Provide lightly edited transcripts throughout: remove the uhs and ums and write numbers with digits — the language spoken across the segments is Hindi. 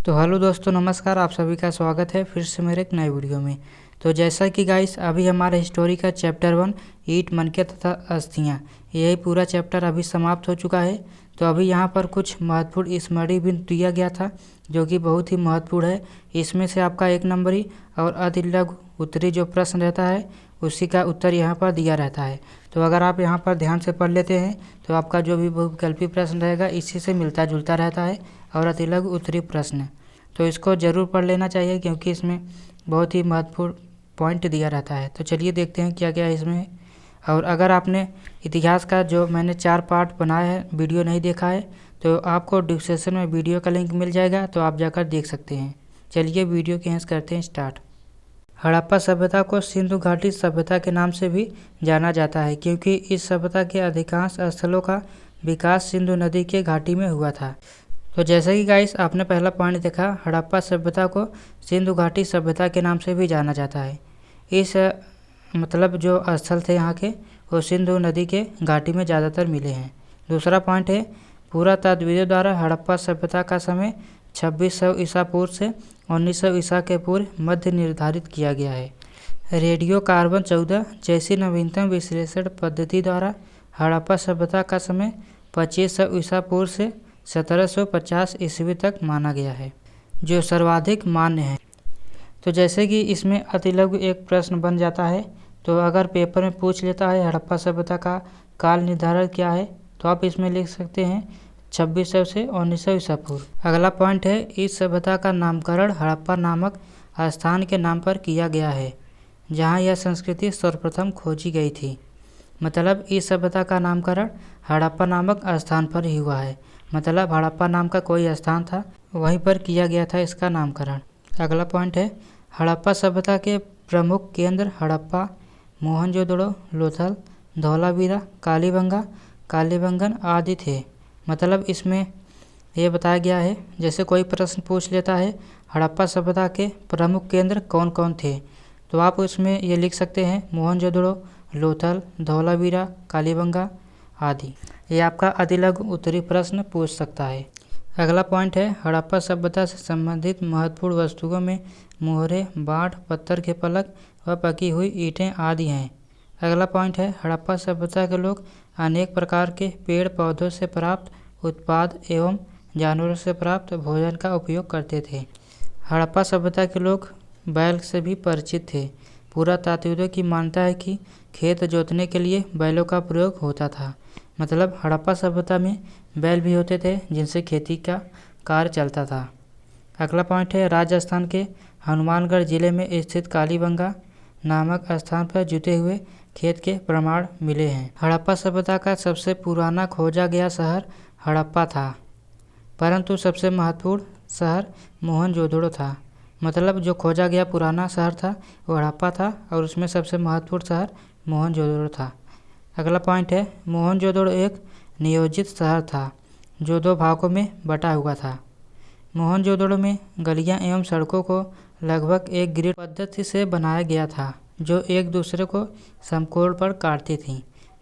तो हेलो दोस्तों, नमस्कार। आप सभी का स्वागत है फिर से मेरे एक नए वीडियो में। तो जैसा कि गाइस अभी हमारे हिस्टोरी का चैप्टर 1 ईंट मनके तथा अस्थियाँ, यही पूरा चैप्टर अभी समाप्त हो चुका है। तो अभी यहाँ पर कुछ महत्वपूर्ण स्मृति भी दिया गया था जो कि बहुत ही महत्वपूर्ण है। इसमें से आपका 1 नंबरी और अति लघु उत्तरी जो प्रश्न रहता है उसी का उत्तर यहाँ पर दिया रहता है। तो अगर आप यहाँ पर ध्यान से पढ़ लेते हैं तो आपका जो भी बहुविकल्पी प्रश्न रहेगा इसी से मिलता जुलता रहता है और अति लघु उत्तरी प्रश्न, तो इसको ज़रूर पढ़ लेना चाहिए क्योंकि इसमें बहुत ही महत्वपूर्ण पॉइंट दिया रहता है। तो चलिए देखते हैं क्या क्या है इसमें। और अगर आपने इतिहास का जो मैंने 4 पार्ट बनाया है वीडियो नहीं देखा है तो आपको डिस्क्रिप्शन में वीडियो का लिंक मिल जाएगा, तो आप जाकर देख सकते हैं। चलिए वीडियो के यहाँ करते हैं स्टार्ट। हड़प्पा सभ्यता को सिंधु घाटी सभ्यता के नाम से भी जाना जाता है क्योंकि इस सभ्यता के अधिकांश स्थलों का विकास सिंधु नदी के घाटी में हुआ था। तो जैसे कि गाइस आपने पहला पॉइंट देखा, हड़प्पा सभ्यता को सिंधु घाटी सभ्यता के नाम से भी जाना जाता है। इस मतलब जो स्थल थे यहाँ के वो सिंधु नदी के घाटी में ज़्यादातर मिले हैं। दूसरा पॉइंट है, पुरातत्वविदों द्वारा हड़प्पा सभ्यता का समय 2600 ईसा पूर्व से 1900 ईसा के पूर्व मध्य निर्धारित किया गया है। रेडियो कार्बन 14 जैसी नवीनतम विश्लेषण पद्धति द्वारा हड़प्पा सभ्यता का समय 2500 ईसा पूर्व से 1750 ईस्वी तक माना गया है, जो सर्वाधिक मान्य है। तो जैसे कि इसमें अति लघु एक प्रश्न बन जाता है, तो अगर पेपर में पूछ लेता है हड़प्पा सभ्यता का काल निर्धारण क्या है तो आप इसमें लिख सकते हैं 2600 से 1900 ईसा पूर्व। अगला पॉइंट है, इस सभ्यता का नामकरण हड़प्पा नामक स्थान के नाम पर किया गया है जहाँ यह संस्कृति सर्वप्रथम खोजी गई थी। मतलब इस सभ्यता का नामकरण हड़प्पा नामक स्थान पर ही हुआ है। मतलब हड़प्पा नाम का कोई स्थान था, वहीं पर किया गया था इसका नामकरण। अगला पॉइंट है, हड़प्पा सभ्यता के प्रमुख केंद्र हड़प्पा, मोहनजोदड़ो, लोथल, धौलावीरा, कालीबंगन आदि थे। मतलब इसमें यह बताया गया है, जैसे कोई प्रश्न पूछ लेता है हड़प्पा सभ्यता के प्रमुख केंद्र कौन कौन थे, तो आप उसमें ये लिख सकते हैं मोहनजोदड़ो, लोथल, धौलावीरा, कालीबंगा आदि। ये आपका अति लघु उत्तरी प्रश्न पूछ सकता है। अगला पॉइंट है, हड़प्पा सभ्यता से संबंधित महत्वपूर्ण वस्तुओं में मोहरे, बाढ़, पत्थर के फलक व पकी हुई ईंटें आदि हैं। अगला पॉइंट है, हड़प्पा सभ्यता के लोग अनेक प्रकार के पेड़ पौधों से प्राप्त उत्पाद एवं जानवरों से प्राप्त भोजन का उपयोग करते थे। हड़प्पा सभ्यता के लोग बैल से भी परिचित थे। पुरातत्वविदों की मान्यता है कि खेत जोतने के लिए बैलों का प्रयोग होता था। मतलब हड़प्पा सभ्यता में बैल भी होते थे जिनसे खेती का कार्य चलता था। अगला पॉइंट है, राजस्थान के हनुमानगढ़ जिले में स्थित कालीबंगा नामक स्थान पर जुते हुए खेत के प्रमाण मिले हैं। हड़प्पा सभ्यता का सबसे पुराना खोजा गया शहर हड़प्पा था, परंतु सबसे महत्वपूर्ण शहर मोहनजोदड़ो था। मतलब जो खोजा गया पुराना शहर था वो हड़प्पा था और उसमें सबसे महत्वपूर्ण शहर मोहनजोदड़ो था। अगला पॉइंट है, मोहनजोदड़ो एक नियोजित शहर था जो 2 भागों में बटा हुआ था। मोहनजोदड़ो में गलियां एवं सड़कों को लगभग एक ग्रिड पद्धति से बनाया गया था जो एक दूसरे को समकोण पर काटती थीं।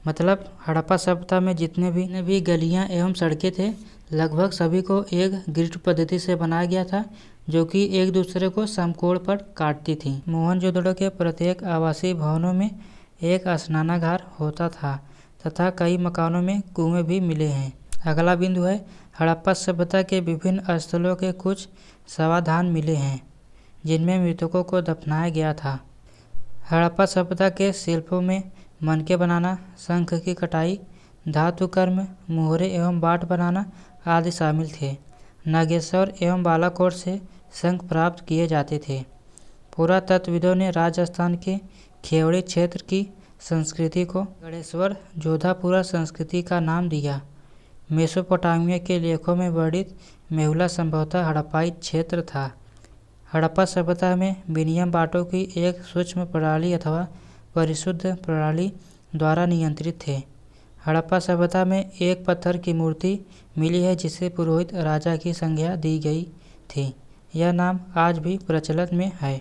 मतलब हड़प्पा सभ्यता में जितने भी गलियां एवं सड़कें थे लगभग सभी को एक ग्रिड पद्धति से बनाया गया था जो कि एक दूसरे को समकोण पर काटती थीं। मोहनजोदड़ो के प्रत्येक आवासीय भवनों में एक स्नानागार होता था तथा कई मकानों में कुएं भी मिले हैं। अगला बिंदु है, हड़प्पा सभ्यता के विभिन्न स्थलों के कुछ समाधान मिले हैं जिनमें मृतकों को दफनाया गया था। हड़प्पा सभ्यता के शिल्पों में मनके बनाना, शंख की कटाई, धातु कर्म, मोहरे एवं बाट बनाना आदि शामिल थे। नागेश्वर एवं बालाकोट से शंख प्राप्त किए जाते थे। पुरातत्वविदों ने राजस्थान के खेवड़ी क्षेत्र की संस्कृति को गणेश्वर जोधापुरा संस्कृति का नाम दिया। मेसोपोटामिया के लेखों में वर्णित मेहुला संभवतः हड़प्पाई क्षेत्र था। हड़प्पा सभ्यता में विनिमय बाटों की एक सूक्ष्म प्रणाली अथवा परिशुद्ध प्रणाली द्वारा नियंत्रित थे। हड़प्पा सभ्यता में एक पत्थर की मूर्ति मिली है जिसे पुरोहित राजा की संज्ञा दी गई थी। यह नाम आज भी प्रचलन में है।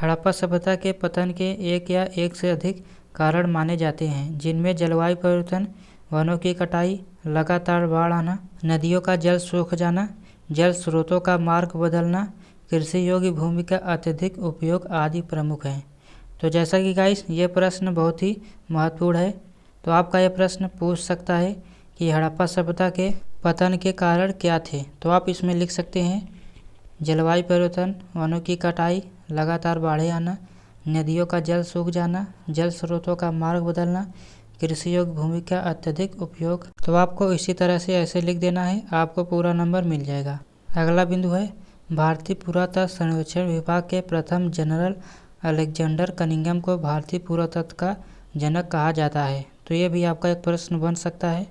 हड़प्पा सभ्यता के पतन के एक या एक से अधिक कारण माने जाते हैं, जिनमें जलवायु परिवर्तन, वनों की कटाई, लगातार बाढ़ आना, नदियों का जल सूख जाना, जल स्रोतों का मार्ग बदलना, कृषि योग्य भूमि का अत्यधिक उपयोग आदि प्रमुख हैं। तो जैसा कि गाइस ये प्रश्न बहुत ही महत्वपूर्ण है। तो आपका यह प्रश्न पूछ सकता है कि हड़प्पा सभ्यता के पतन के कारण क्या थे। तो आप इसमें लिख सकते हैं जलवायु परिवर्तन, वनों की कटाई, लगातार बाढ़ें आना, नदियों का जल सूख जाना, जल स्रोतों का मार्ग बदलना, कृषि योग्य भूमि का अत्यधिक उपयोग। तो आपको इसी तरह से ऐसे लिख देना है, आपको पूरा नंबर मिल जाएगा। अगला बिंदु है भारतीय पुरातत्व सर्वेक्षण विभाग के प्रथम जनरल अलेक्जेंडर कनिंघम को भारतीय पुरातत्व का जनक कहा जाता है। तो ये भी आपका एक प्रश्न बन सकता है।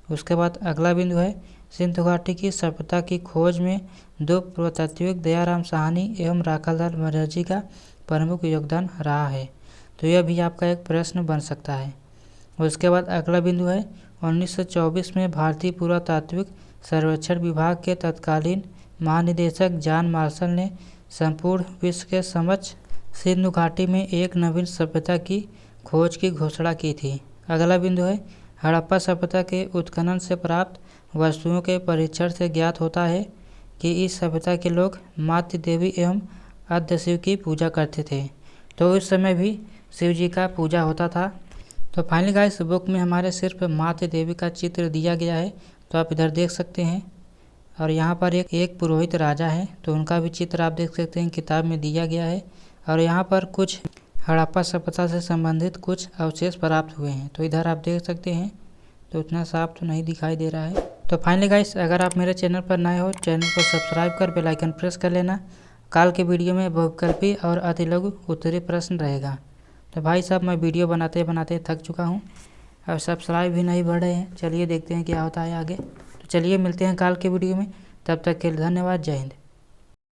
उसके बाद अगला बिंदु है सिंधु घाटी की सभ्यता की खोज में दो पुरातात्विक दयाराम साहनी एवं राखालदास बनर्जी का प्रमुख योगदान रहा है। तो यह भी आपका एक प्रश्न बन सकता है। उसके बाद अगला बिंदु है 1924 में भारतीय पुरातात्विक सर्वेक्षण विभाग के तत्कालीन महानिदेशक जॉन मार्शल ने संपूर्ण विश्व के समक्ष सिंधु घाटी में एक नवीन सभ्यता की खोज की घोषणा की थी। अगला बिंदु है हड़प्पा सभ्यता के उत्खनन से प्राप्त वस्तुओं के परीक्षण से ज्ञात होता है कि इस सभ्यता के लोग मातृ देवी एवं आद्य शिव की पूजा करते थे। तो उस समय भी शिव जी का पूजा होता था। तो फाइनली गाइस बुक में हमारे सिर्फ मातृ देवी का चित्र दिया गया है। तो आप इधर देख सकते हैं और यहाँ पर एक पुरोहित राजा है, तो उनका भी चित्र आप देख सकते हैं किताब में दिया गया है। और यहाँ पर कुछ हड़प्पा सभ्यता से संबंधित कुछ अवशेष प्राप्त हुए हैं। तो इधर आप देख सकते हैं, तो उतना साफ तो नहीं दिखाई दे रहा है। तो फाइनली गाइस अगर आप मेरे चैनल पर नए हो, चैनल को सब्सक्राइब कर बेल आइकन प्रेस कर लेना। काल के वीडियो में बहुविकल्पी और अति लघु उत्तरीय प्रश्न रहेगा। तो भाई साहब मैं वीडियो बनाते बनाते थक चुका हूँ, और सब्सक्राइब भी नहीं बढ़ रहे हैं। चलिए देखते हैं क्या होता है आगे। तो चलिए मिलते हैं काल के वीडियो में, तब तक के लिए धन्यवाद। जय हिंद।